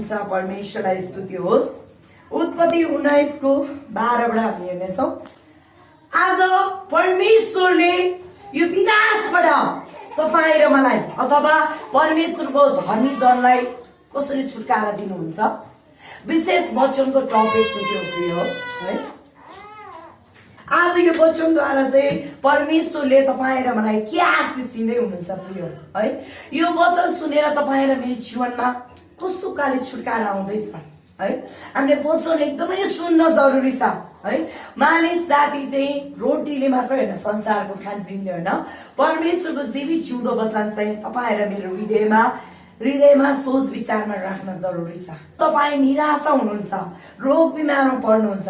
हुन्छ। परमेश्वरलाई स्तुति होस्। उत्पत्ति 19 को 12बाट हामी हेर्नेछौँ। आज परमेश्वरले यो विनाशबाट तपाईँ र मलाई अथवा परमेश्वरको धर्मी जनलाई कसरी छुटकारा दिनुहुन्छ, विशेष वचनको टपिक चाहिँ त्यो प्रिय हो है। आज यो वचनद्वारा चाहिँ परमेश्वरले तपाईँ र मलाई के आशिष दिँदै हुनुहुन्छ प्रिय है। यो वचन सुनेर तपाईँ र मेरो जीवनमा कस्तो काले छुटकारा आउँदैछ है। हामीले वचन एकदमै सुन्न जरुरी छ है। मानिस जाति चाहिँ रोटीले मात्र होइन, संसारको खानपिनले होइन, परमेश्वरको जीवित जिउँदो वचन चाहिँ तपाईँ र मेरो हृदयमा सोच विचारमा राख्न जरुरी छ। तपाईँ निराशा हुनुहुन्छ, रोग बिमारमा पर्नुहुन्छ,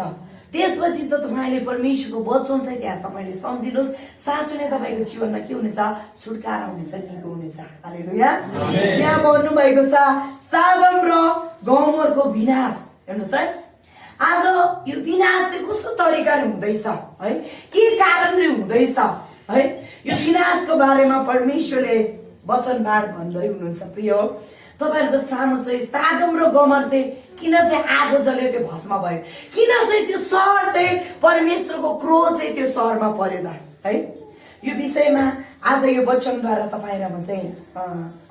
त्यसपछि त तपाईले परमेश्वरको वचन चाहिँ त्यहाँ तपाईले सम्झिनुहोस्। साँच्चै नै तपाईको जीवनमा के हुनेछ? छुटकारा हुनेछ, निको हुनेछ। हालेलुया। यहाँ भन्नु भएको छ सादम र गमोरको विनाश। हेर्नुहोस् है, आज यो विनाश चाहिँ कस्तो तरिकाले हुँदैछ है, के कारणले हुँदैछ है। यो विनाशको बारेमा परमेश्वरले वचनबाट भन्दै हुनुहुन्छ। प्रिय तपाईहरुको सामु चाहिँ सादम र गमर चाहिँ किन चाहिँ आगो जल्यो, त्यो भस्म भयो, किन चाहिँ त्यो सहर चाहिँ परमेश्वरको क्रोध चाहिँ त्यो सहरमा पर्यो त है। यो विषयमा आज यो वचनद्वारा तपाईँ र म चाहिँ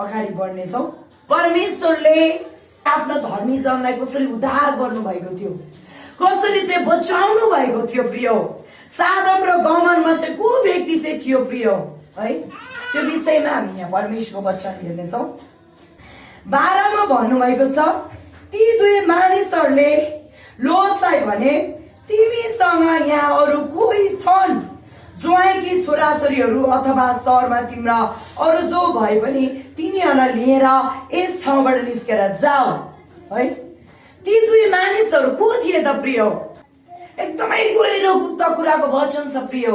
अगाडि बढ्नेछौँ। परमेश्वरले आफ्नो धर्मी जनलाई कसरी उद्धार गर्नु भएको थियो, कसरी चाहिँ बचाउनु भएको थियो प्रिय। सादम र गमरमा चाहिँ को व्यक्ति चाहिँ थियो प्रिय है। त्यो विषयमा हामी यहाँ परमेश्वरको वचन हेर्नेछौँ। 12 मा भन्नुभएको छ, ती दुई मानिसहरूले लोतलाई भने, तिमीसँग यहाँ अरू कोही छन् ज्वाइँकी छोराछोरीहरू अथवा सहरमा तिम्रा अरू जो भए पनि तिनीहरूलाई लिएर यस ठाउँबाट निस्केर जाऊ है। ती दुई मानिसहरू को थिए त प्रिय? एकदमै गहिरो गुप्त कुराको वचन छ प्रिय।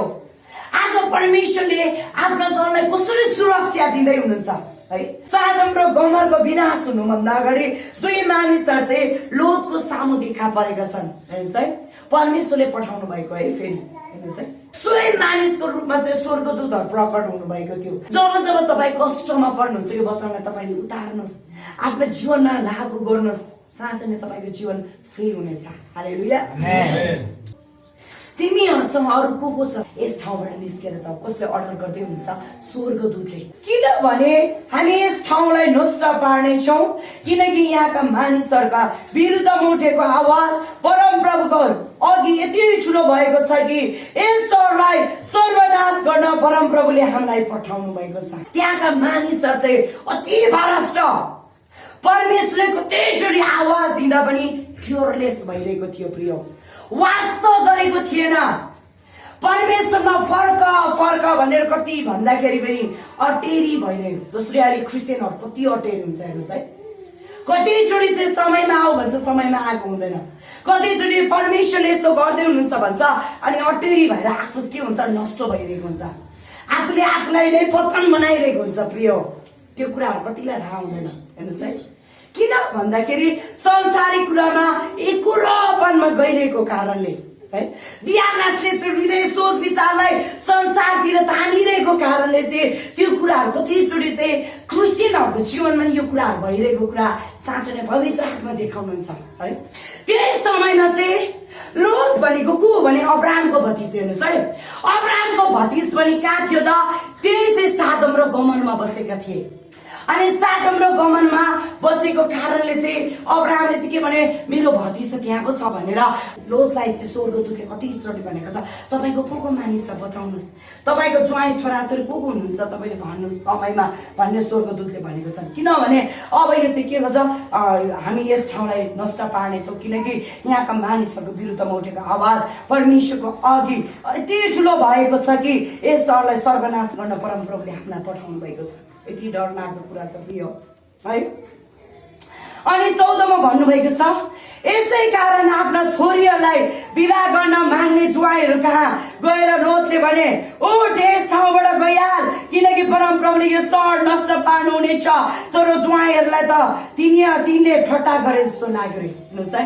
आज परमेश्वरले आफ्नो जनलाई कसरी सुरक्षा दिँदै हुनुहुन्छ है। सादम र गमरको विनाश हुनुभन्दा अगाडि दुई मानिसहरू चाहिँ लोतको सामु देखा परेका छन्। हेर्नुहोस् है, परमेश्वरले पठाउनु भएको है। फेरि हेर्नुहोस् है, सोही मानिसको रूपमा चाहिँ स्वर्गदूतहरू प्रकट हुनु भएको थियो। जब जब तपाईँ कष्टमा पर्नुहुन्छ, यो वचनलाई तपाईँले उतार्नुहोस्, आफ्नो जीवनमा लागू गर्नुहोस्, साँच्चै नै तपाईँको जीवन फ्री हुनेछ। हालेलुया। तिमीहरूसँग अरू को छ यस ठाउँबाट निस्केर जाऊ? कसले अर्डर गर्दै हुन्छ? स्वर्गदूतले। किनभने हामी यस ठाउँलाई नष्ट पार्नेछौँ, किनकि यहाँका मानिसहरूका विरुद्धमा उठेको आवाज परम प्रभुको अघि यति ठुलो भएको छ कि यस सहरलाई सर्वनाश गर्न परम प्रभुले हामीलाई पठाउनु भएको छ। त्यहाँका मानिसहरू चाहिँ अति भ्रष्ट, परमेश्वरले कतिचोटि आवाज दिँदा पनि क्योरलेस भइरहेको थियो प्रिय, वास्तव गरेको थिएन। परमेश्वरमा फर्क भनेर कति भन्दाखेरि पनि अटेरी भइरहेको, जसरी अहिले क्रिस्चियनहरू कति अटेरी हुन्छ। हेर्नुहोस् है, कतिचोटि चाहिँ समयमा आऊ भन्छ, समयमा आएको हुँदैन। कतिचोटि परमेश्वरले यसो गर्दै हुनुहुन्छ भन्छ, अनि अटेरी भएर आफू के हुन्छ? नष्ट भइरहेको हुन्छ, आफूले आफूलाई नै पतन बनाइरहेको हुन्छ प्रिय। त्यो कुराहरू कतिलाई थाहा हुँदैन। हेर्नुहोस् है, किन भन्दाखेरि संसारिक कुरामा एकुरापनमा गइरहेको कारणले है, दियानासले चाहिँ हृदय सोच विचारलाई संसारतिर तानिरहेको कारणले चाहिँ त्यो कुराहरू कतिचोटि चाहिँ क्रिस्चियनहरूको जीवनमा यो कुराहरू भइरहेको कुरा साँच्चै नै पवित्र आत्मा देखाउनुहुन्छ है। त्यही समयमा चाहिँ लोत भनेको को भने अब्राहमको भतिज। हेर्नुहोस् है, अब्राहमको भतिज पनि कहाँ थियो त? त्यही चाहिँ सादम र गमरमा बसेका थिए। अनि सादम र गमनमा बसेको कारणले चाहिँ अब्राहमले चाहिँ के भने, मेरो भतिजा त्यहाँ पो छ भनेर लोतलाई चाहिँ स्वर्गदूतले कतिचोटि भनेको छ, तपाईँको को मानिस छ बचाउनुहोस्, तपाईँको ज्वाइँ छोराछोरी को हुनुहुन्छ तपाईँले भन्नुहोस् समयमा भन्ने स्वर्गदूतले भनेको छ। किनभने अब यो चाहिँ के गर्छ, हामी यस ठाउँलाई नष्ट पार्नेछौँ, किनकि यहाँका मानिसहरूको विरुद्धमा उठेको आवाज परमेश्वरको अघि यति ठुलो भएको छ कि यस सहरलाई सर्वनाश गर्न परम प्रभुले हामीलाई पठाउनु भएको छ। यति डरलाग्दो कुरा छ प्रिय है। अनि 14 मा भन्नुभएको छ, यसै कारण आफ्ना छोरीहरूलाई विवाह गर्न माग्ने ज्वाइँहरू कहाँ गएर लोतले भने, उठ यस ठाउँबाट गइहाल, किनकि परम प्रभुले यो सहर नष्ट पार्नु हुनेछ। तर ज्वाइँहरूलाई त तिनले ठट्टा गरे जस्तो लाग्यो। हेर्नुहोस् है,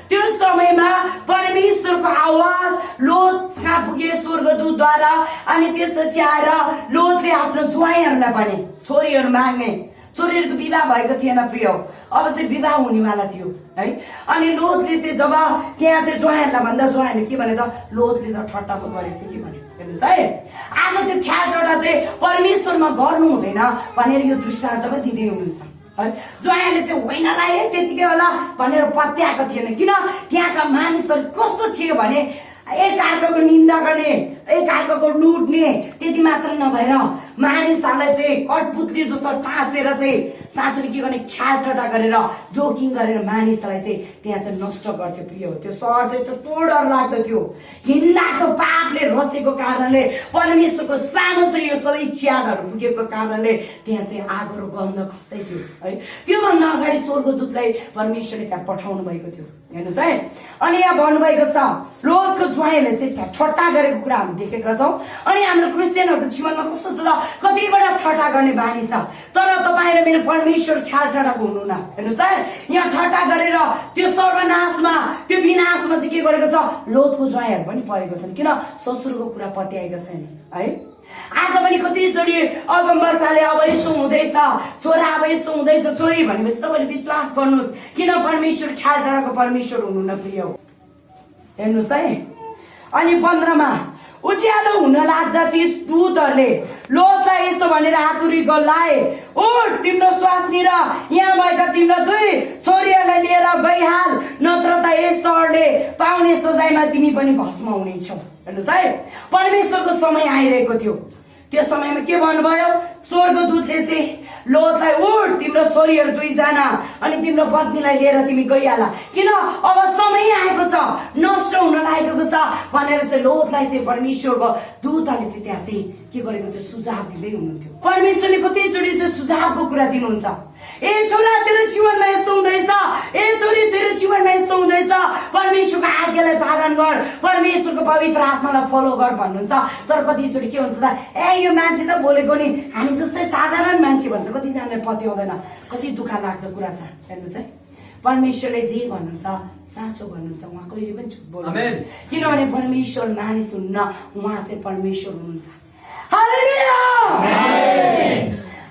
त्यो समयमा परमेश्वरको आवाज लोत कहाँ पुगे स्वर्गदूतद्वारा। अनि त्यसपछि आएर लोतले आफ्नो ज्वाइँहरूलाई भने, छोरीहरू माग्ने छोरीहरूको विवाह भएको थिएन प्रिय, अब चाहिँ विवाह हुनेवाला थियो है। अनि लोतले चाहिँ जब त्यहाँ चाहिँ ज्वाइँलाई भन्दा ज्वाइँले के भने त लोतले त ठट्टा पो गरेछ कि भन्यो। हेर्नुहोस् है, आज त्यो ख्यालठट्टा चाहिँ परमेश्वरमा गर्नु हुँदैन भनेर यो दृष्टान्त पनि दिँदै हुनुहुन्छ है। ज्वाइँले चाहिँ होइनलाई त्यतिकै होला भनेर पत्याएको थिएन, किन त्यहाँका मानिसहरू कस्तो थियो भने एक अर्काको निन्दा गर्ने, एक अर्काको लुट्ने, त्यति मात्र नभएर मानिसहरूलाई चाहिँ कठपुतली जस्तो टाँसेर चाहिँ साँच्चै के गर्ने ख्यालठट्टा गरेर जोकिङ गरेर मानिसलाई चाहिँ त्यहाँ चाहिँ नष्ट गर्थ्यो प्रिय। त्यो सहर चाहिँ त्यस्तो डर लाग्दो थियो, हिँड्लाग्दो पापले रचेको कारणले, परमेश्वरको सानो चाहिँ यो सबै च्याडहरू पुगेको कारणले त्यहाँ चाहिँ आगो र गन्ध खस्दै थियो है। त्योभन्दा अगाडि स्वर्गदूतलाई परमेश्वरले त्यहाँ पठाउनु भएको थियो। हेर्नुहोस् है, अनि यहाँ भन्नुभएको छ लोतको ज्वाइँले चाहिँ ठट्टा गरेको कुरा हामी देखेका छौँ। अनि हाम्रो क्रिस्चियनहरूको जीवनमा कस्तो छ त, कतिवटा ठट्टा गर्ने बानी छ, तर तपाईँ र मेरो परमेश्वर ख्यालठट्टाको हुनुहुन्न। हेर्नुहोस् है, यहाँ ठट्टा गरेर त्यो सर्वनाशमा, त्यो विनाशमा चाहिँ के गरेको छ, लोतको ज्वाइँहरू पनि परेको छन्, किन ससुरको कुरा पत्याएको छैन है। आज पनि कतिचोटि अगमवक्ताले अब यस्तो हुँदैछ, छोरा अब यस्तो हुँदैछ, छोरी भनेपछि तपाईँले विश्वास गर्नुहोस्, किन परमेश्वर ख्यालठट्टाको परमेश्वर हुनुहुन्न प्रिय। हेर्नुहोस् है, अनि 15मा उज्यालो हुन लाग्दा ती दूतहरूले लोतलाई यस्तो भनेर हातुरी गल्लाए, उठ तिम्रो स्वास्नी र यहाँ भएका तिम्रो 2 छोरीहरूलाई लिएर गइहाल, नत्र त यस सहरले पाउने सजायमा तिमी पनि भस्म हुनेछौ। हेर्नुहोस् है, परमेश्वरको समय आइरहेको थियो। त्यो समयमा के भन्नुभयो, स्वर्गदूतले चाहिँ लोतलाई उठ तिम्रो छोरीहरू 2 जना अनि तिम्रो पत्नीलाई लिएर तिमी गइहाल, किन अब समय आएको छ, नष्ट हुन लागेको छ भनेर चाहिँ लोतलाई चाहिँ परमेश्वरको दूतले चाहिँ त्यहाँ चाहिँ के गरेको थियो, सुझाव दिँदै हुनुहुन्थ्यो। परमेश्वरले कतिचोटि चाहिँ सुझावको कुरा दिनुहुन्छ, ए छोरा तेरो जीवनमा यस्तो हुँदैछ, ए छोरी तेरो जीवनमा यस्तो हुँदैछ, परमेश्वरको आज्ञालाई पालन गर, परमेश्वरको पवित्र आत्मालाई फलो गर भन्नुहुन्छ। तर कतिचोटि के हुन्छ त, ए यो मान्छे त बोलेको नि हामी जस्तै साधारण मान्छे भन्छ, कतिजनाले पत्याउँदैन, कति दुःख लाग्दो कुरा छ। हेर्नुहोस् है, परमेश्वरले जे भन्नुहुन्छ साँचो भन्नुहुन्छ, उहाँ कहिले पनि झुट बोल्नुहुन्न, किनभने परमेश्वर मानिस हुन्न, उहाँ चाहिँ परमेश्वर हुनुहुन्छ। हालेलुया।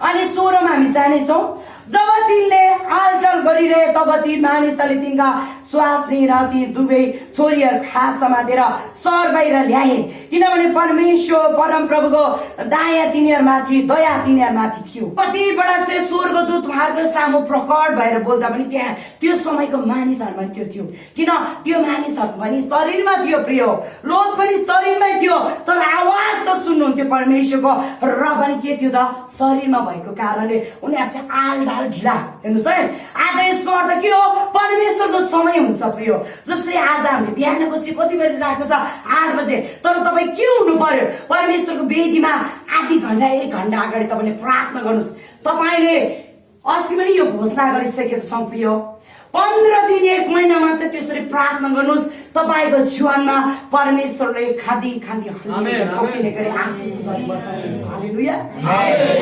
अनि 16मा हामी जानेछौँ, जब तिनले हालचाल गरिरहे तब ती मानिसहरूले तिनका स्वास्नी र ती 2 छोरीहरू हात समातेर सहर बाहिर ल्याए, किनभने परमेश्वर परम प्रभुको दया तिनीहरूमाथि थियो। कतिवटा चाहिँ स्वर्गदूत उहाँहरूको सामु प्रकट भएर बोल्दा पनि त्यहाँ त्यो समयको मानिसहरूमा त्यो थियो, किन त्यो मानिसहरूको पनि शरीरमा थियो प्रिय, लोत पनि शरीरमै थियो, तर आवाज त सुन्नुहुन्थ्यो परमेश्वरको, र पनि के थियो त, शरीरमा भएको कारणले उनीहरू चाहिँ आलडाल ढिला। हेर्नुहोस् है, आज यसको अर्थ के हो, परमेश्वरको समय हुन्छ प्रिय। जसरी आज हामीले बिहानको कति बजी राखेको छ, 8 बजे, तर तपाईँ के हुनु पर्यो, परमेश्वरको वेदीमा आधी घण्टा 1 घण्टा अगाडि तपाईँले प्रार्थना गर्नुहोस्। तपाईँले अस्ति पनि यो घोषणा गरिसकेको छौँ प्रिय, 15 दिन 1 महिना मात्र त्यसरी प्रार्थना गर्नुहोस्, तपाईँको जीवनमा परमेश्वरले खादी पकिने गरी आशिष गरिबस्नुहुन्छ। हालेलुया।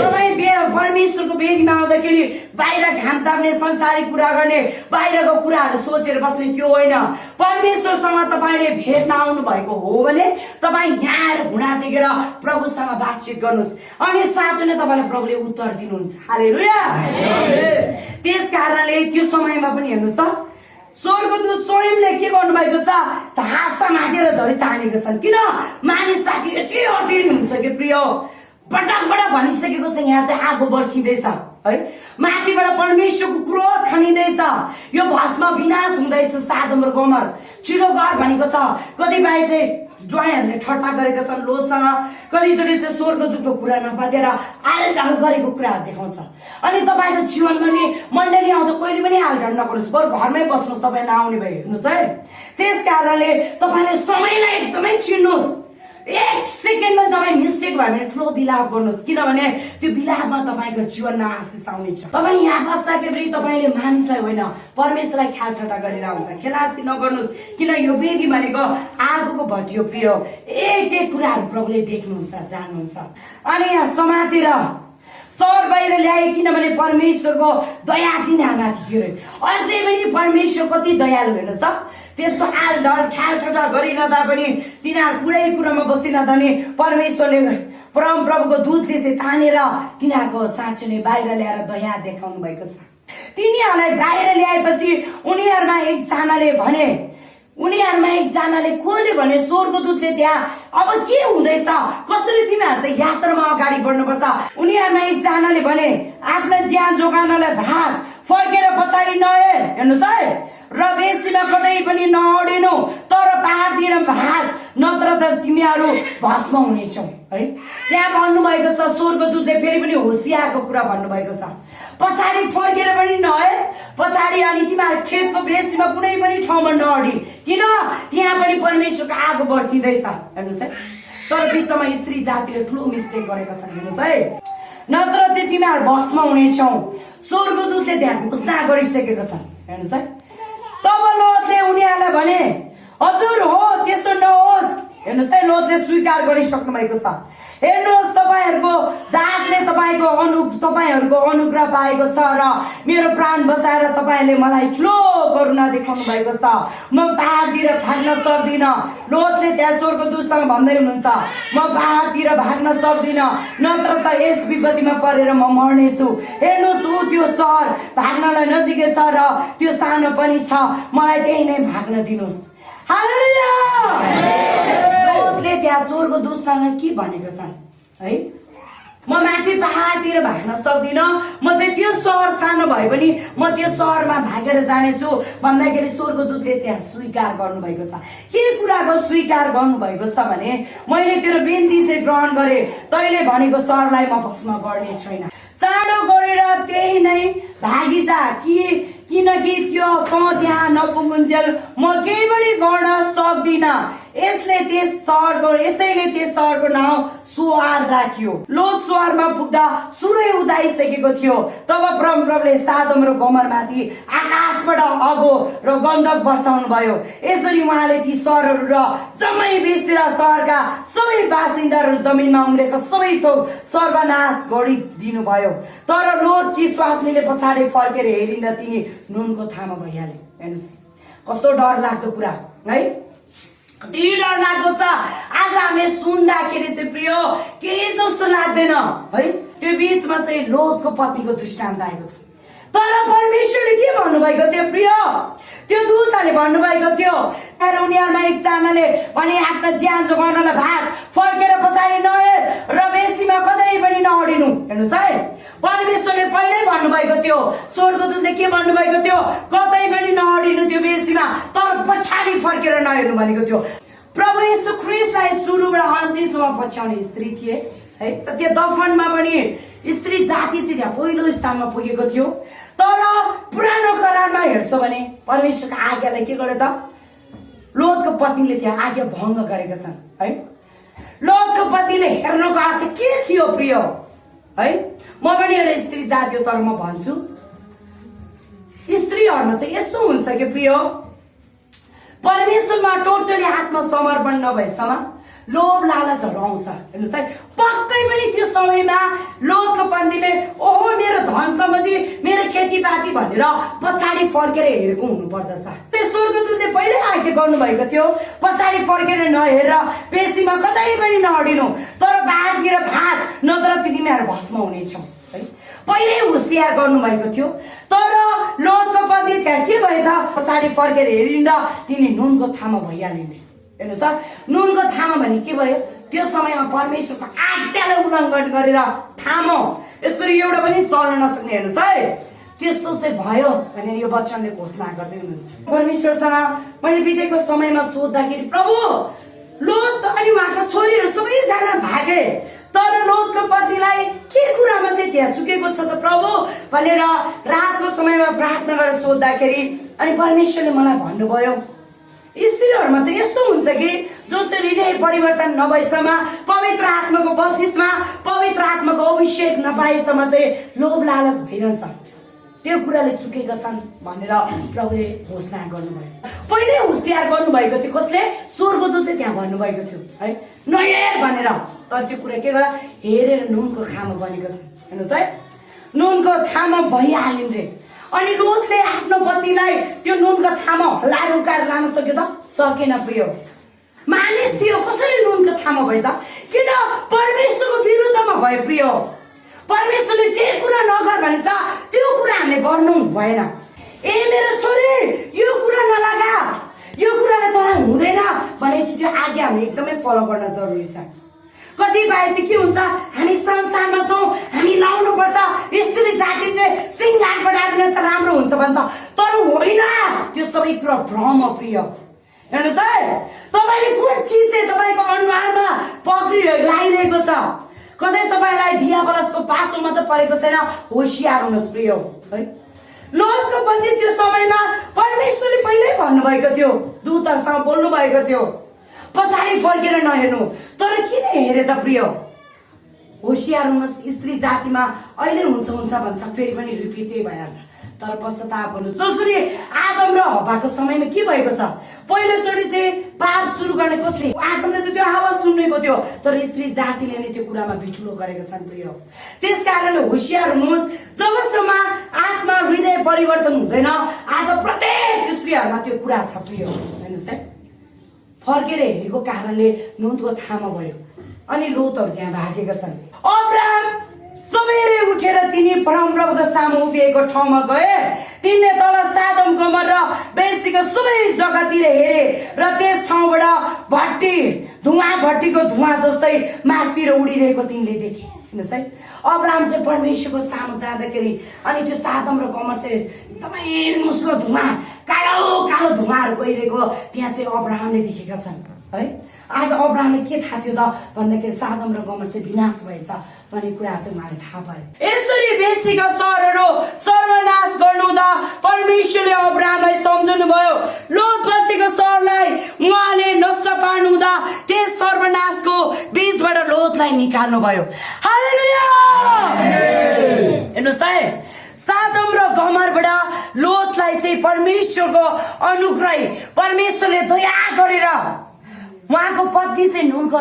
तपाईँ परमेश्वरको वेदीमा आउँदाखेरि बाहिर घाम ताप्ने, संसारिक कुरा गर्ने, बाहिरको कुराहरू सोचेर बस्ने त्यो होइन। परमेश्वरसँग तपाईँले भेट्न आउनु भएको हो भने तपाईँ यहाँ आएर घुँडा टेकेर प्रभुसँग बातचित गर्नुहोस्, अनि साँच्चै नै तपाईँलाई प्रभुले उत्तर दिनुहुन्छ। हालेलुया। त्यस कारणले त्यो समयमा पनि हेर्नुहोस् त, स्वर्गदूत स्वयंले के गर्नुभएको छ, हात समातेर धरि तानेको छन्, किन मानिस साथी यति अटिन हुन्छ कि प्रिय, पटकबाट भनिसकेको छ यहाँ चाहिँ आगो बर्सिँदैछ है, माथिबाट परमेश्वरको क्रोध खनिँदैछ, यो भस्म विनाश हुँदैछ, सदोम र गोमर छिटो गर भनेको छ। कतिपय चाहिँ ज्वाइँहरूले ठट्टा गरेका छन् लोतसँग, कतिचोटि चाहिँ स्वर्गदूतको कुरा नपातेर आलडाल गरेको कुराहरू देखाउँछ। अनि तपाईँको जीवनमा नि मण्डली आउँदा कहिले पनि आलडाल नगर्नुहोस्, बरु घरमै बस्नुहोस्, तपाईँ नआउने भयो। हेर्नुहोस् है, त्यस कारणले तपाईँले समयलाई एकदमै चिन्नुहोस्, 1 सेकेन्डमा तपाईँ मिस्टेक भयो भने ठुलो बिलाप गर्नुहोस्, किनभने त्यो बिलापमा तपाईँको जीवनमा आशिष आउनेछ। तपाईँ यहाँ बस्दाखेरि तपाईँले मानिसलाई होइन परमेश्वरलाई ख्यालठट्टा गरेर हुन्छ, खेलासी नगर्नुहोस्, किन यो वेदी भनेको आगोको भट्टी हो प्रिय, एक कुराहरू प्रभुले देख्नुहुन्छ, जान्नुहुन्छ। अनि यहाँ समातेर सहर बाहिर ल्याए, किनभने परमेश्वरको दया तिनीहरूमाथि थियो। अझै पनि परमेश्वर कति दयालु, हेर्नुहोस् त, त्यस्तो आलडाल ख्यालठट्टा गरिरहँदा पनि तिनीहरू कुरै कुरामा बसिरहँदा नि परमेश्वरले परम प्रभुको दूतले चाहिँ तानेर तिनीहरूको साँचो नै बाहिर ल्याएर दया देखाउनु भएको छ। तिनीहरूलाई बाहिर ल्याएपछि उनीहरूमा एकजनाले भने, कसले भने, स्वर्गदूतले त्यहाँ अब के हुँदैछ, कसरी तिमीहरू चाहिँ यात्रामा अगाडि बढ्नुपर्छ। उनीहरूमा एकजनाले भने, आफ्नो ज्यान जोगाउनलाई भाग, फर्केर पछाडि नहेर, हेर्नुहोस् है, र बेसीमा कतै पनि नअडिनु, तर पहाडतिर भाग, नत्र त तिमीहरू भस्म हुनेछौ है। त्यहाँ भन्नुभएको छ, स्वर्गदूतले फेरि पनि होसियारको कुरा भन्नुभएको छ, पछाडि फर्केर पनि नहेर, पछाडि अनि तिमीहरू खेतको बेसीमा कुनै पनि ठाउँमा नअडी, किन त्यहाँ पनि परमेश्वरको आगो बर्सिँदैछ। हेर्नुहोस् है, तर बिचमा स्त्री जातिले ठुलो मिस्टेक गरेका छन्। हेर्नुहोस् है, नत्र त्यो तिमीहरू भस्म हुनेछौ, स्वर्गदूतले त्यहाँ घोषणा गरिसकेको छ। हेर्नुहोस् है, तब लोतले उनीहरूलाई भने, हजुर हो, त्यस्तो नहोस्। हेर्नुहोस् है, लोतले स्वीकार गरिसक्नु भएको छ। हेर्नुहोस्, तपाईहरूको दासले तपाईहरूको अनुग्रह पाएको छ र मेरो प्राण बचाएर तपाईहरूले मलाई ठुलो करुणा देखाउनु भएको छ। म पहाडतिर भाग्न सक्दिनँ। लोतले त्यहाँ स्वर्गदूतसँग भन्दै हुनुहुन्छ, म पहाडतिर भाग्न सक्दिनँ, नत्र त यस विपत्तिमा परेर म मर्नेछु। हेर्नुहोस्, ऊ त्यो सहर भाग्नलाई नजिकै छ र त्यो सानो पनि छ, मलाई त्यही नै भाग्न दिनुहोस्। हालेलुया। लोतले त्यहाँ स्वर्गदूतसँग के भनेको छ है, म माथि पहाडतिर भाग्न सक्दिनँ, म चाहिँ त्यो सहर सानो भए पनि म त्यो सहरमा भागेर जानेछु भन्दाखेरि स्वर्गदूतले चाहिँ स्वीकार गर्नुभएको छ। के कुराको स्वीकार गर्नुभएको छ भने, मैले तेरो बिन्ती चाहिँ ग्रहण गरे, तैले भनेको सहरलाई म भस्म गर्ने छैन, चाँडो गरेर त्यही नै भागिजा, किनकि त्यो त्यहाँ नपुगुन्जेल म केही पनि गर्न सक्दिनँ। यसैले त्यस सहरको नाउँ सुवार राखियो। लोत सुवारमा पुग्दा सूर्य उदाइसकेको थियो। तब परमप्रभुले सादोम र गोमरमाथि आकाशबाट आगो र गन्धक वर्षाउनु भयो। यसरी उहाँले ती सहरहरू र जम्मै बेसेर सहरका सबै बासिन्दाहरू जमिनमा उम्रेको सबै थोक सर्वनाश गरिदिनु भयो। तर लोत कि स्वास्नीले पछाडि फर्केर हेरिन तिनी नुनको थामा भइहाले। हेर्नुहोस् कस्तो डर लाग्दो कुरा है, कति डर लाग्दो छ। आज हामीले सुन्दाखेरि चाहिँ प्रिय केही जस्तो लाग्दैन है। त्यो बीचमा चाहिँ लोतको पत्नीको दृष्टान्त आएको छ। तर परमेश्वरले के भन्नुभएको थियो प्रिय, त्यो दूतले भन्नुभएको थियो, तर उनीहरूमा एकजनाले भने आफ्नो ज्यान जोगाउनलाई भाग, फर्केर पछाडि नहेर र बेसीमा कतै पनि नअडिनु। हेर्नुहोस् है, परमेश्वरले पहिल्यै भन्नुभएको थियो, स्वर्गदूतले के भन्नुभएको थियो, कतै पनि नअडिनु त्यो बेसीमा, तर पछाडि फर्केर नहेर्नु भनेको थियो। प्रभु यीशु ख्रीष्टलाई सुरुबाट अन्तिमसम्म पछ्याउने स्त्री थिए है। त्यो दफनमा पनि स्त्री जाति चाहिँ त्यहाँ पहिलो स्थानमा पुगेको थियो। तर पुरानो करारमा हेर्छौ भने परमेश्वरको आज्ञालाई के गर्यो त, लोतको पत्नीले त्यहाँ आज्ञा भङ्ग गरेका छन् है। लोतको पत्नीले हेर्नुको अर्थ के थियो प्रिय है, म पनि एउटा स्त्री जाति हो, तर म भन्छु स्त्रीहरूमा चाहिँ यस्तो हुन्छ कि प्रिय, परमेश्वरमा टोटली आत्मसमर्पण नभएसम्म लोभ लालचहरू आउँछ। हेर्नुहोस् है, पक्कै पनि त्यो समयमा लोतको पत्नीले ओहो मेरो धन सम्पत्ति, मेरो खेतीपाती भनेर पछाडि फर्केर हेरेको हुनु पर्दछ। स्वर्गदूतले पहिल्यै आज्ञा गर्नुभएको थियो, पछाडि फर्केर नहेरेर बेसीमा कतै पनि नअडिनु, तर पहाडतिर भाग, नत्र तिमीहरू भस्म हुनेछौ है। पहिल्यै होसियार गर्नुभएको थियो। तर लोतको पत्नी त्यहाँ के भयो त, पछाडि फर्केर हेरिन् र तिनी नुनको थामा भइहालिन्। हेर्नुहोस् त, नुनको थामा भने के भयो, त्यो समयमा परमेश्वरको आज्ञालाई उल्लङ्घन गरेर थामो, यसरी एउटा पनि चल्न नसक्ने। हेर्नुहोस् है, त्यस्तो चाहिँ भयो भनेर यो वचनले घोषणा गर्दै हुनुहुन्छ। परमेश्वरसँग मैले बितेको समयमा सोद्धाखेरि प्रभु लोत अनि उहाँको छोरीहरू सबैजना भागे, तर लोतको पत्नीलाई के कुरामा चाहिँ त्यहाँ चुकेको छ त प्रभु भनेर रातको समयमा प्रार्थना गरेर सोद्धाखेरि अनि परमेश्वरले मलाई भन्नुभयो, स्त्रीहरूमा चाहिँ यस्तो हुन्छ कि जो चाहिँ हृदय परिवर्तन नभएसम्म, पवित्र आत्माको बत्तिसमा, पवित्र आत्माको अभिषेक नपाएसम्म चाहिँ लोभ लालच भइरहन्छ, त्यो कुराले चुकेका छन् भनेर प्रभुले घोषणा गर्नुभयो। पहिले होसियार गर्नुभएको थियो, कसले, स्वर्गदूतले त्यहाँ भन्नुभएको थियो है, नहेर भनेर। तर त्यो कुरा के गर्दा हेरेर नुनको खामा बनेको छ। हेर्नुहोस् है, नुनको थामा भइहालिन् रे। अनि लोतले आफ्नो पत्नीलाई त्यो नुनको थामा हल्लाएर उकाएर लान सक्यो त, सकेन प्रिय। मानिस थियो, कसरी नुनको थामा भयो त, किन परमेश्वरको भयो प्रिय। परमेश्वरले जे कुरा नगर भनेछ त्यो कुरा हामीले गर्नु भएन। ए मेरो छोरी यो कुरा नलगा, यो कुराले तँलाई हुँदैन भनेपछि त्यो आज्ञा हामीले एकदमै फलो गर्न जरुरी छ। कतिपय चाहिँ के हुन्छ, हामी संसारमा छौँ, हामी लाउनु पर्छ, स्त्री जाति चाहिँ सिङ्गार बढाएर त राम्रो हुन्छ भन्छ, तर होइन, त्यो सबै कुरा भ्रम हो प्रिय। हेर्नुहोस् है, तपाईँले कुन चिज चाहिँ तपाईँको अनुहारमा पक्रि लगाइरहेको छ, कतै तपाईँलाई दियाबलसको पासोमा त परेको छैन, होसियार हुनुहोस् प्रिय है। लोतको पत्नी त्यो समयमा परमेश्वरले पहिल्यै भन्नुभएको थियो, दूतहरूसँग बोल्नु भएको थियो, पछाडि फर्केर नहेर्नु, तर किन हेरे त प्रिय? होसियार हुनुहोस्, स्त्री जातिमा अहिले हुन्छ भन्छ, फेरि पनि रिपिट त्यही भइहाल्छ, तर पश्चाताप गर्नुहोस्। जसरी आदम र हव्वाको समयमा के भएको छ, पहिलोचोटि चाहिँ पाप सुरु गर्ने कसले? आदमले त त्यो आवाज सुनेको थियो, तर स्त्री जातिले नै त्यो कुरामा बिठुलो गरेका छन् प्रिय। त्यस कारणले होसियार हुनुहोस्, जबसम्म आत्मा हृदय परिवर्तन हुँदैन, आज प्रत्येक स्त्रीहरूमा त्यो कुरा छ प्रिय। हेर्नुहोस् है, फर्केर हेरेको कारणले नुनको थामा भयो अनि लोतहरू त्यहाँ भागेका छन्। अब्राहम सबेरै उठेर तिनी परमप्रभुको सामु उभिएको ठाउँमा गए। तिनले तल सादम गमर र बेसीको सबै जग्गातिर हेरे र त्यस ठाउँबाट भट्टीको धुवाँ जस्तै मासतिर उडिरहेको तिनले देखे। हेर्नुहोस् है, अब्राहम चाहिँ परमेश्वरको सामु जाँदाखेरि अनि त्यो सादम र गमर चाहिँ एकदमै मुस्लो धुवाँ, कालो धुवाँहरू गइरहेको त्यहाँ चाहिँ अब्राहमले देखेका छन् है। आज अब्राहमले के थाहा थियो त भन्दाखेरि सादम र गमर चाहिँ विनाश भएछ भन्ने कुरा चाहिँ उहाँले थाहा पाए। यसरी बेसीका सहरहरू सर्वनाश गर्नु हुँदा परमेश्वरले अब्राहमलाई सम्झाउनु भयो। लोत बसेको सहरलाई उहाँले नष्ट पार्नु हुँदा त्यस सर्वनाशको बीचबाट लोतलाई निकाल्नु भयो। हालेलुया! हेर्नुहोस् है, सादम र गमरबाट लोतलाई चाहिँ परमेश्वरको अनुग्रह, परमेश्वरले दया गरेर उहाँको पत्नी चाहिँ नुनको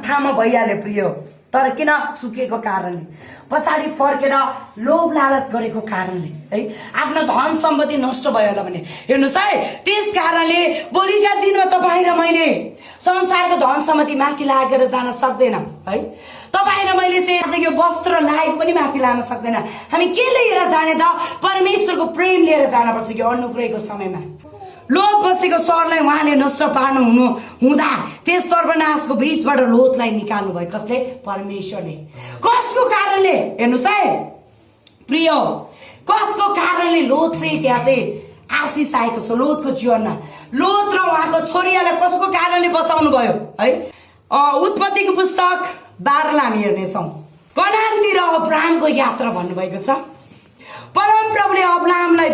थामा भइहाल्यो प्रिय। तर किन? चुकेको कारणले, पछाडि फर्केर लोभ लालच गरेको कारणले है, आफ्नो धन सम्पत्ति नष्ट भयो होला भने। हेर्नुहोस् है, त्यस कारणले भोलिका दिनमा तपाईँ र मैले संसारको धन सम्पत्ति माथि लागेर जान सक्दैन है। तपाईँ र मैले चाहिँ आज यो वस्त्र लायक पनि माथि लान सक्दैन। हामी के लिएर जाने त? परमेश्वरको प्रेम लिएर जानुपर्छ कि अनुग्रहको समयमा। लोत बसेको सहरलाई उहाँले नष्ट पार्नु हुँदा त्यस सर्वनाशको बीचबाट लोतलाई निकाल्नु भयो। कसले? परमेश्वरले। कसको कारणले? हेर्नुहोस् है प्रिय, कसको कारणले लोत चाहिँ त्यहाँ चाहिँ आशिष आएको छ लोतको जीवनमा? लोत र उहाँको छोरीलाई कसको कारणले बचाउनु भयो है? उत्पत्तिको पुस्तक 12 हामी हेर्नेछौँ। कनानतिर अब्राहमको यात्रा भन्नुभएको छ। परमप्रभुले अब्राहमलाई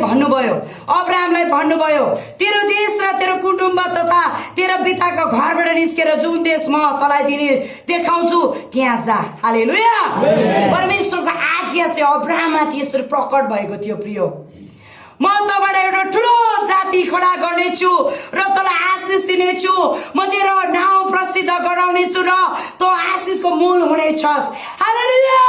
भन्नुभयो, तेरो देश र तेरो कुटुम्ब तथा तेरो पिताको घरबाट निस्केर जुन देश म तँलाई दिने देखाउँछु त्यहाँ जा। हालेलुया! परमेश्वरको आज्ञा चाहिँ अब्राहममाथि यसरी प्रकट भएको थियो प्रिय। म तँबाट एउटा ठुलो जाति खडा गर्नेछु र तँलाई आशिष दिनेछु, म तेरो नाउँ प्रसिद्ध गराउनेछु र तँ आशिषको मूल हुनेछस्। हालेलुया!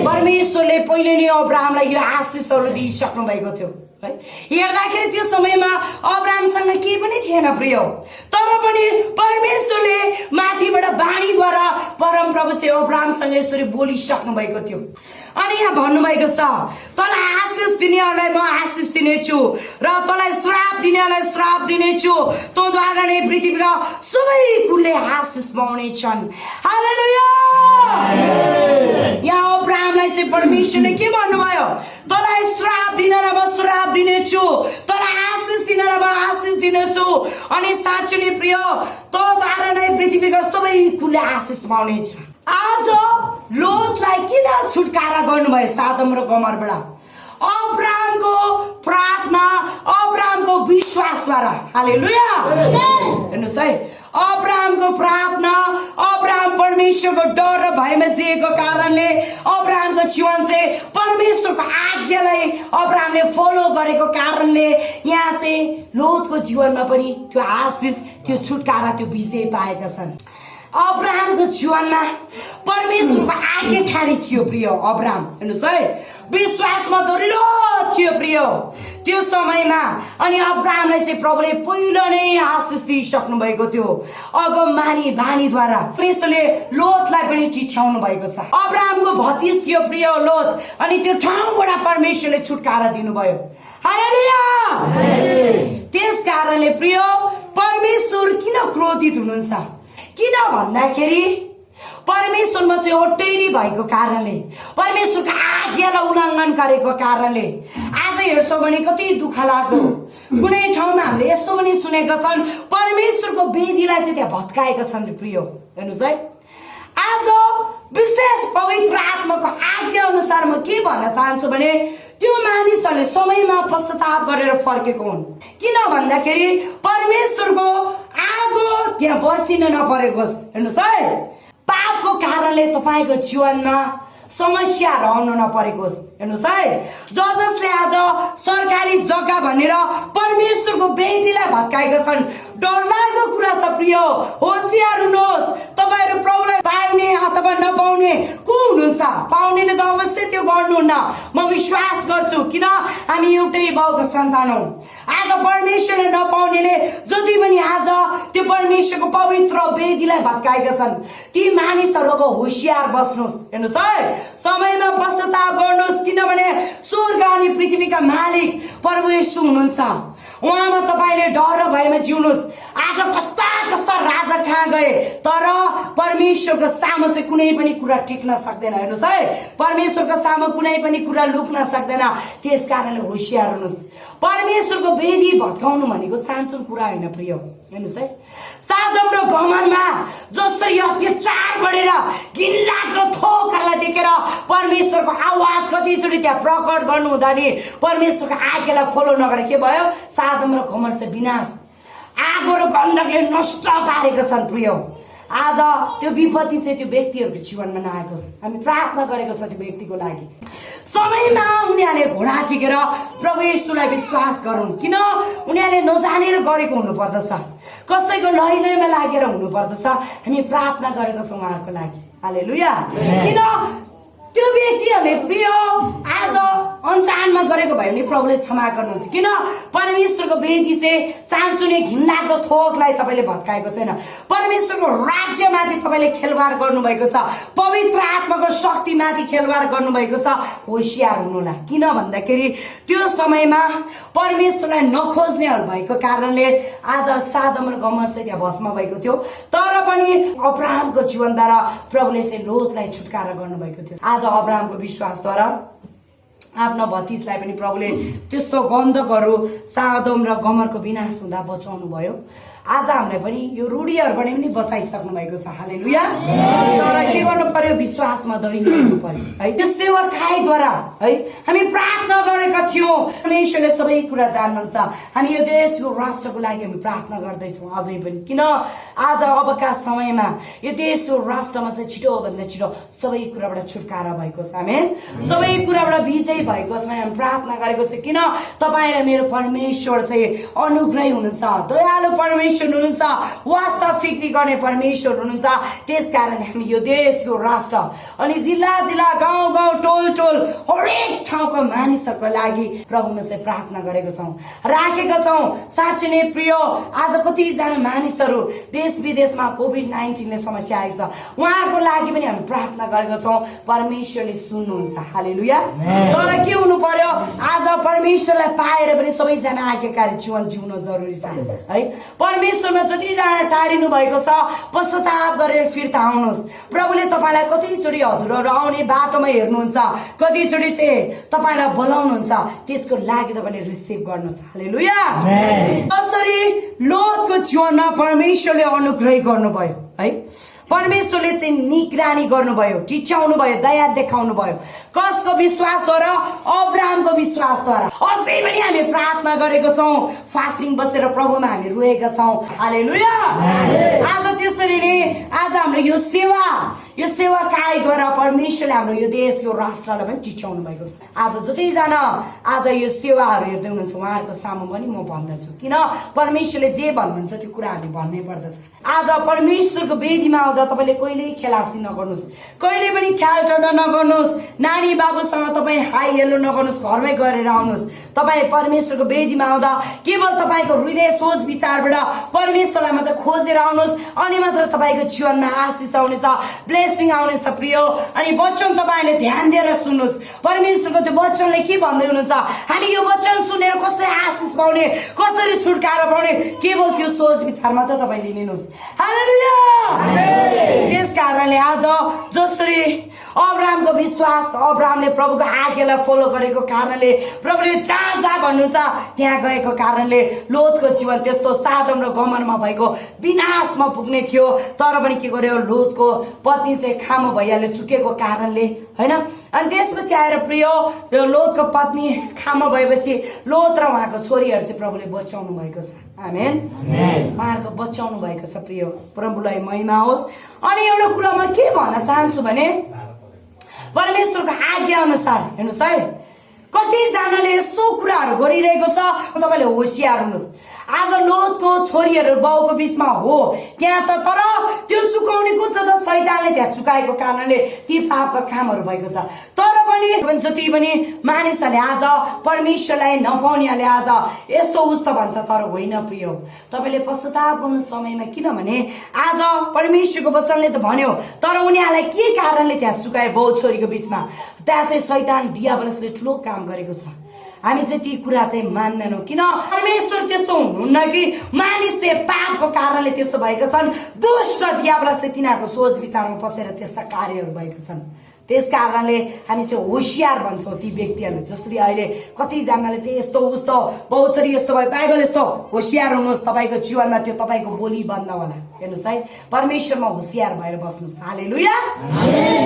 परमेश्वरले पहिले नै अब्राहमलाई यो आशिषहरू दिइसक्नु भएको थियो है। हेर्दाखेरि त्यो समयमा अब्राहमसँग केही पनि थिएन प्रिय, तर पनि परमेश्वरले माथिबाट बाणीद्वारा परमप्रभु चाहिँ अब्राहमसँग यसरी बोलिसक्नु भएको थियो। अनि यहाँ भन्नुभएको छ, तँलाई आशिष दिनेहरूलाई म आशिष दिनेछु र तँलाई श्राप दिनेहरूलाई श्राप दिनेछु, तँद्वारा नै पृथ्वीका सबै कुलले आशिष पाउनेछन्। हालेलुया! यहाँ अब्राहमलाई चाहिँ परमेश्वरले के भन्नुभयो? तँलाई श्राप दिनेलाई म श्राप दिनेछु, तँलाई आशिष दिनेलाई म आशिष दिनेछु, अनि साँच्चै नै प्रिय तँद्वारा नै पृथ्वीका सबै कुलले आशिष पाउनेछ। आज लोतलाई किन छुटकारा गर्नुभयो सादम र गमरबाट? अब्राहमको प्रार्थना, अब्राहमको विश्वासद्वारा। हालेलुया! हेर्नुहोस् है, अब्राहमको प्रार्थना, अब्राहम परमेश्वरको डर र भयमा जिएको कारणले अब्राहमको जीवन चाहिँ परमेश्वरको आज्ञालाई अब्राहमले फलो गरेको कारणले यहाँ चाहिँ लोतको जीवनमा पनि त्यो आशिष, त्यो छुटकारा, त्यो विजय पाएका छन्। अब्राहमको जीवनमा परमेश्वरको आज्ञाकारी थियो प्रिय अब्राहम। हेर्नुहोस् है, विश्वासमा दृढ थियो प्रिय त्यो समयमा। अनि अब्राहमलाई चाहिँ प्रभुले पहिलो नै आशिष दिइसक्नु भएको थियो अगमबानी बानीद्वारा। परमेश्वरले लोतलाई पनि चिठ्याउनु भएको छ। अब्राहमको भतिज थियो प्रिय लोत, अनि त्यो ठाउँबाट परमेश्वरले छुटकारा दिनुभयो। हालेलुया। त्यस कारणले प्रिय परमेश्वर किन क्रोधित हुनुहुन्छ? किन भन्दाखेरि परमेश्वरमा चाहिँ ओटेरी भएको कारणले, परमेश्वरको आज्ञालाई उल्लङ्घन गरेको कारणले। आज हेर्छौँ भने कति दुःख लाग्दो, कुनै ठाउँमा हामीले यस्तो पनि सुनेका छन् परमेश्वरको वेदीलाई चाहिँ त्यहाँ भत्काएका छन् प्रिय। हेर्नुहोस् है, आज विशेष पवित्र आत्माको आज्ञा अनुसार म के भन्न चाहन्छु भने त्यो मानिसहरूले समयमा पश्चाताप गरेर फर्केको हुन्। किन भन्दाखेरि परमेश्वरको आगो त्यहाँ बर्सिन नपरेकोस्। हेर्नुहोस् है, पापको कारणले तपाईँको जीवनमा समस्याहरू आउन नपरेकोस्। हेर्नुहोस् है, जसले आज सरकारी जग्गा भनेर परमेश्वरको वेदीलाई भत्काएका छन्, डरलाग्दो कुरा छ प्रिय। होसियार हुनुहोस्, तपाईँहरू प्रभुलाई पाउने अथवा नपाउने को हुनुहुन्छ? पाउनेले त अवश्य त्यो गर्नुहुन्न, म विश्वास गर्छु, किन हामी एउटै बाउको सन्तान हौ। आज परमेश्वरले नपाउनेले जति पनि आज त्यो परमेश्वरको पवित्र वेदीलाई भत्काएका छन्, ती मानिसहरू अब होसियार बस्नुहोस्। हेर्नुहोस् है, समयमा पश्चाताप गर्नुहोस्, किनभने स्वर्ग अनि पृथ्वीका मालिक प्रभु येशू हुनुहुन्छ। उहाँमा तपाईँले डर भएमा जिउनुहोस्। आज कस्ता कस्ता राजा कहाँ गए, तर परमेश्वरको सामु चाहिँ कुनै पनि कुरा टिक्न सक्दैन। हेर्नुहोस् है, परमेश्वरको सामु कुनै पनि कुरा लुक्न सक्दैन। त्यस कारणले होसियार हुनुहोस्। परमेश्वरको वेदी भत्काउनु भनेको सानसुन कुरा होइन प्रिय। हेर्नुहोस् है, सादम र गमरमा जसरी अत्याचार बढेर घिनलाग्दो थोकहरूलाई देखेर परमेश्वरको आवाज कतिचोटि त्यहाँ प्रकट गर्नु हुँदा नि परमेश्वरको आज्ञालाई फलो नगरे के भयो? सादम र गमर चाहिँ विनाश, आगो र गन्धकले नष्ट पारेका छन् प्रिय। आज त्यो विपत्ति चाहिँ त्यो व्यक्तिहरूको जीवनमा नआएको छ। हामी प्रार्थना गरेको छ त्यो व्यक्तिको लागि। समयमा उनीहरूले घोडा टिकेर प्रभु येशूलाई विश्वास गरून्, किन उनीहरूले नजानेर गरेको हुनुपर्दछ, कसैको लैलैमा लागेर हुनुपर्दछ। हामी प्रार्थना गरेको छौँ उहाँहरूको लागि। हालेलुया। किन त्यो व्यक्तिहरूले प्रिय आज अनजानमा गरेको भयो भने प्रभुले क्षमा गर्नुहुन्छ। किन परमेश्वरको वेदी चाहिँ चान्चुने घिनलाग्दो थोकलाई तपाईँले भत्काएको छैन। परमेश्वरको राज्यमाथि तपाईँले खेलवाड गर्नुभएको छ, पवित्र आत्माको शक्तिमाथि खेलवाड गर्नुभएको छ। होसियार हुनुहोला। किन भन्दाखेरि त्यो समयमा परमेश्वरलाई नखोज्नेहरू भएको कारणले आज सादम र गमर चाहिँ त्यहाँ भस्म भएको थियो, तर पनि अब्राहमको जीवनद्वारा प्रभुले चाहिँ लोतलाई छुटकारा गर्नुभएको थियो। आज अब्राहमको विश्वासद्वारा आफ्नो भतिजलाई पनि प्रभुले त्यस्तो गन्धकहरू सादम र गमरको विनाश हुँदा बचाउनु भयो। आज हामीलाई पनि यो रूढिहरूबाट पनि बचाइसक्नु भएको छ। हालेलुया। तर के गर्नु पर्यो? विश्वासमा दृढ हुनु पर्यो है। त्यो सेवकाईद्वारा है हामी प्रार्थना गरेका थियौँ। परमेश्वरले सबै कुरा जान्नुहुन्छ। हामी यो देशको राष्ट्रको लागि हामी प्रार्थना गर्दैछौँ अझै पनि, किन आज अबका समयमा यो देशको राष्ट्रमा चाहिँ छिटो भन्दा छिटो सबै कुराबाट छुटकारा भएको छ। आमेन। सबै कुराबाट विजय भएको छ। हामी प्रार्थना गरेको छ, किन तपाईँ र मेरो परमेश्वर चाहिँ अनुग्रही हुनुहुन्छ, दयालु परमेश्वर हुनुहुन्छ, वास्तव फिक्री गर्ने परमेश्वर हुनुहुन्छ। त्यस कारणले हामी यो देशको राष्ट्र अनि जिल्ला जिल्ला गाउँ गाउँ टोल टोल हरेक ठाउँको मानिसहरूको लागि प्रभुमा चाहिँ प्रार्थना गरेको छौँ, राखेका छौँ। साँच्चै नै प्रिय आज कतिजना मानिसहरू देश विदेशमा कोभिड-19ले समस्या आएको छ, उहाँहरूको लागि पनि हामी प्रार्थना गरेका छौँ। परमेश्वरले सुन्नुहुन्छ। हालेलुया। तर के हुनु पर्यो? आज परमेश्वरलाई पाएर पनि सबैजना आज्ञाकारी जीवन जिउन जरुरी छ है। परमेश्वरमा जतिजना टाढिनु भएको छ पश्चाताप गरेर फिर्ता आउनुहोस्। प्रभुले तपाईँलाई कतिचोटि हजुरहरू आउने बाटोमा हेर्नुहुन्छ, कतिचोटि चाहिँ तपाईँलाई बोलाउनुहुन्छ, त्यसको लागि तपाईँले रिसिभ गर्नुहोस्। हालेलुया। कसरी लोतको जीवनमा परमेश्वरले अनुग्रह गर्नुभयो है, परमेश्वरले चाहिँ निगरानी गर्नुभयो, टिच्याउनु भयो, दया देखाउनु भयो। कसको विश्वासद्वारा? अब्राहमको विश्वासद्वारा। अझै पनि हामी प्रार्थना गरेको छौँ, फास्टिङ बसेर प्रभुमा हामी रोएका छौँ। हालेलुया। आज त्यसरी नै आज हाम्रो यो सेवा यो सेवाकाईद्वारा परमेश्वरले हाम्रो यो देश यो राष्ट्रलाई पनि चिच्याउनु भएको छ। आज जतिजना आज यो सेवाहरू हेर्दै हुनुहुन्छ उहाँहरूको सामु पनि म भन्दछु, किन परमेश्वरले जे भन्नुहुन्छ त्यो कुरा हामी भन्नै पर्दछ। आज परमेश्वरको वेदीमा आउँदा तपाईँले कहिल्यै खेलासी नगर्नुहोस्, कहिले पनि ख्याल चढ्न नगर्नुहोस्, नानी बाबुसँग तपाईँ हाई हेलो नगर्नुहोस्, घरमै गरेर आउनुहोस्। तपाईँ परमेश्वरको वेदीमा आउँदा केवल तपाईँको हृदय सोच विचारबाट परमेश्वरलाई मात्र खोजेर आउनुहोस्, अनि मात्र तपाईँको जीवनमा आशिष आउनेछ, ब्लेसिङ आउनेछ प्रिय। अनि वचन तपाईँले ध्यान दिएर सुन्नुहोस्, परमेश्वरको त्यो वचनले के भन्दै हुनुहुन्छ, हामी यो वचन सुनेर कसरी आशिष पाउने, कसरी छुटकारा पाउने, केवल त्यो सोच विचार मात्र तपाईँ लिनुहोस्। हालेलुया। त्यस कारणले आज जसरी अब्राहमको विश्वास, अब्राहमले प्रभुको आज्ञालाई फलो गरेको कारणले प्रभुले जहाँ जहाँ भन्नुहुन्छ त्यहाँ गएको कारणले लोतको जीवन त्यस्तो सादम र गमनमा भएको विनाशमा पुग्ने थियो। तर पनि के गर्यो, लोतको पत्नी चाहिँ खामो भइहाल्यो चुकेको कारणले, होइन। अनि त्यसपछि आएर प्रिय त्यो लोतको पत्नी खामो भएपछि लोत र उहाँको छोरीहरू चाहिँ प्रभुले बचाउनु भएको छ। आमेन। उहाँहरूको बचाउनु भएको छ प्रिय। प्रभुलाई महिमा होस्। अनि एउटा कुरा म के भन्न चाहन्छु भने परमेश्वरको आज्ञा अनुसार हेर्नुहोस् है, कतिजनाले यस्तो कुराहरू गरिरहेको छ, तपाईँले होसियार हुनुहोस्। आज लोतको छोरीहरू बाउको बीचमा हो त्यहाँ छ, तर त्यो चुकाउने को छ त, शैतानले त्यहाँ चुकाएको कारणले ती पापका कामहरू भएको छ। तर पनि जति पनि मानिसहरूले आज परमेश्वरलाई नपाउनेहरूले आज यस्तो उस्तो भन्छ, तर होइन प्रिय। तपाईँले पश्चाताप गर्नु समयमा, किनभने आज परमेश्वरको वचनले त भन्यो, तर उनीहरूलाई के कारणले त्यहाँ चुकाए बाउ छोरीको बीचमा, त्यहाँ चाहिँ शैतान डियाबलसले ठुलो काम गरेको छ। हामी चाहिँ ती कुरा चाहिँ मान्दैनौँ, किन परमेश्वर त्यस्तो हुनुहुन्न कि मानिस चाहिँ पापको कारणले त्यस्तो भएका छन्। दुष्ट डियाबलसले तिनीहरूको सोच विचारमा पसेर त्यस्ता कार्यहरू भएका छन्। त्यस कारणले हामी चाहिँ होसियार भन्छौँ ती व्यक्तिहरू। जसरी अहिले कतिजनाले चाहिँ यस्तो उस्तो बहुचोरी यस्तो भयो, बाइबल यस्तो, होसियार हुनुहोस्, तपाईँको जीवनमा त्यो तपाईँको बोली बन्द होला। हेर्नुहोस् है, परमेश्वरमा होसियार भएर बस्नुहोस्। हालेलुया।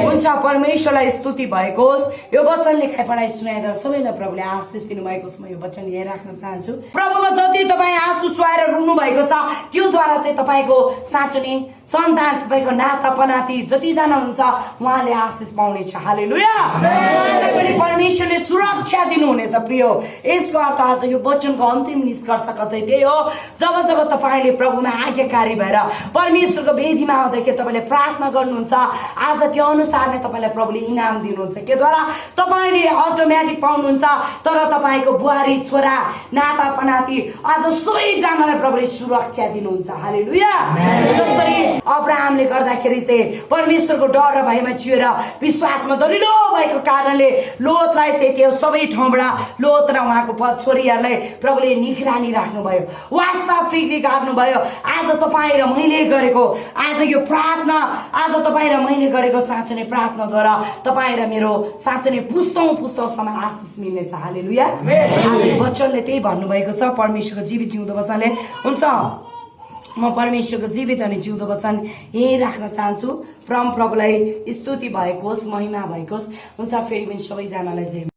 हुन्छ, परमेश्वरलाई स्तुति भएको होस्। यो वचन लेखाइ पढाइ सुनाइदिएर सबैलाई प्रभुले आशिष दिनुभएको छ। म यो वचन यहीँ राख्न चाहन्छु। प्रभुमा जति तपाईँ आँसु चुहाएर रुनु भएको छ, त्योद्वारा चाहिँ तपाईँको साँचो नै सन्तान, तपाईँको नाता पनाती जतिजना हुन्छ उहाँले आशिष पाउनेछ। हालेलुया। उहाँलाई पनि परमेश्वरले सुरक्षा दिनुहुनेछ प्रिय। यसको अर्थ आज यो वचनको अन्तिम निष्कर्ष कतै त्यही हो, जब जब तपाईँले प्रभुमा आज्ञाकारी भएर परमेश्वरको वेदीमा आउँदाखेरि तपाईँले प्रार्थना गर्नुहुन्छ, आज त्यो अनुसार नै तपाईँलाई प्रभुले इनाम दिनुहुन्छ। केद्वारा तपाईँले अटोमेटिक पाउनुहुन्छ, तर तपाईँको बुहारी छोरा नाता पनाती आज सबैजनालाई प्रभुले सुरक्षा दिनुहुन्छ। हालेलुया। जसरी अब्राहमले गर्दाखेरि चाहिँ परमेश्वरको डर र भयमा जिएर विश्वासमा दरिलो भएको कारणले लोतलाई चाहिँ त्यो सबै ठाउँबाट लोत र उहाँको छोरीहरूलाई प्रभुले निगरानी राख्नुभयो, वास्ता फिक्री गाड्नुभयो। आज तपाईँ र मैले गरेको आज यो प्रार्थना, आज तपाईँ र मैले गरेको साँचो नै प्रार्थनाद्वारा तपाईँ र मेरो साँचो नै पुस्तौँसम्म आशिष मिल्नेछ। हालेलुया। आज वचनले त्यही भन्नुभएको छ, परमेश्वरको जीवित जिउँदो वचनले। हुन्छ, म परमेश्वरको जीवित अनि जिउँदो वचन यही राख्न चाहन्छु। प्रभुलाई स्तुति भएको होस्, महिमा भएको होस्। हुन्छ, फेरि पनि सबैजनालाई जय।